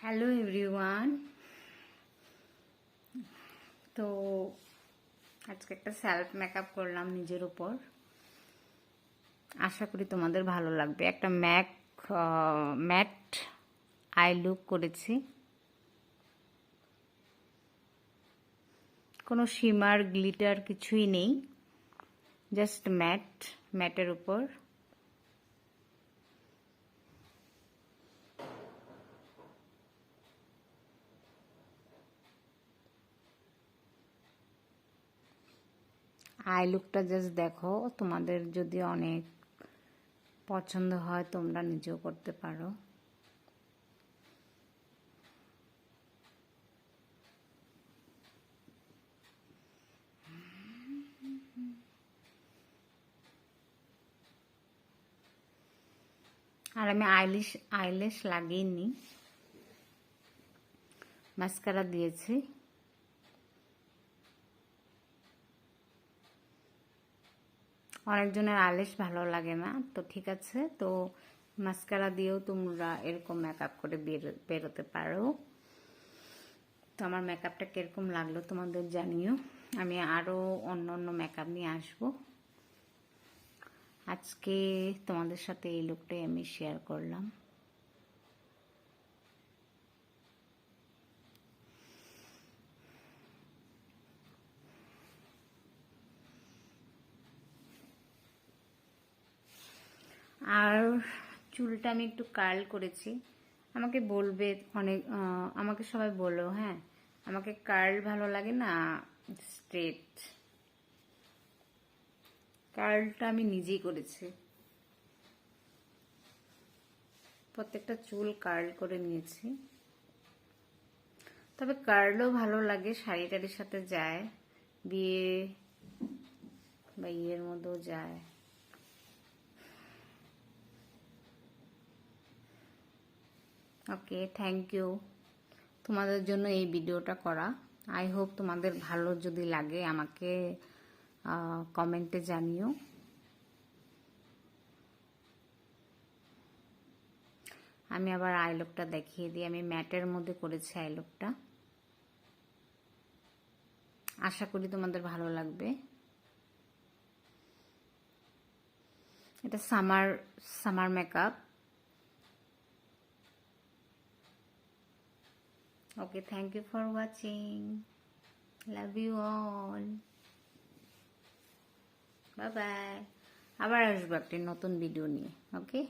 Hello everyone. তো আজকে একটা সেলফ মেকআপ করলাম নিজের উপর। আশা করি তোমাদের ভালো লাগবে। একটা ম্যাট আই লুক করেছি। কোনো শিমার গ্লিটার কিছুই নেই, জাস্ট ম্যাটের উপর। আই লুকটা জাস্ট দেখো, তোমাদের যদি অনেক পছন্দ হয় তোমরা নিজেও করতে পারো। আর আমি আইলেশ লাগিয়েনি, মাস্কারা দিয়েছি। অনেকজনের আইলেশ ভালো লাগে না, তো ঠিক আছে, তো মাস্কারা দিয়েও তোমরা এরকম মেকআপ করে বেরোতে পারো। তো আমার মেকআপটা কীরকম লাগলো তোমাদের জানিও। আমি আরও অন্য অন্য মেকআপ নিয়ে আসবো। আজকে তোমাদের সাথে এই লুকটাই আমি শেয়ার করলাম। আর চুলটা আমি একটু কার্ল করেছি। আমাকে বলবে আমাকে সবাই বলো, হ্যাঁ, আমাকে কার্ল ভালো লাগে না স্ট্রেট। কার্লটা আমি নিজেই করেছি, প্রত্যেকটা চুল কার্ল করে নিয়েছি। তবে কার্লও ভালো লাগে, শাড়ি টাড়ির সাথে যায়, বিয়ে বা ইয়ের মধ্যেও যায়। ওকে, থ্যাংক ইউ তোমাদের জন্য এই ভিডিওটা করা। আই হোপ তোমাদের ভালো যদি লাগে আমাকে কমেন্টে জানিও। আমি আবার আই লুকটা দেখিয়ে দিই। আমি ম্যাটের মধ্যে করেছি আই লুকটা। আশা করি তোমাদের ভালো লাগবে। এটা summer makeup. Okay, thank you for watching. Love you all. Bye bye. আবার আসবো একটা নতুন ভিডিও নিয়ে। ওকে।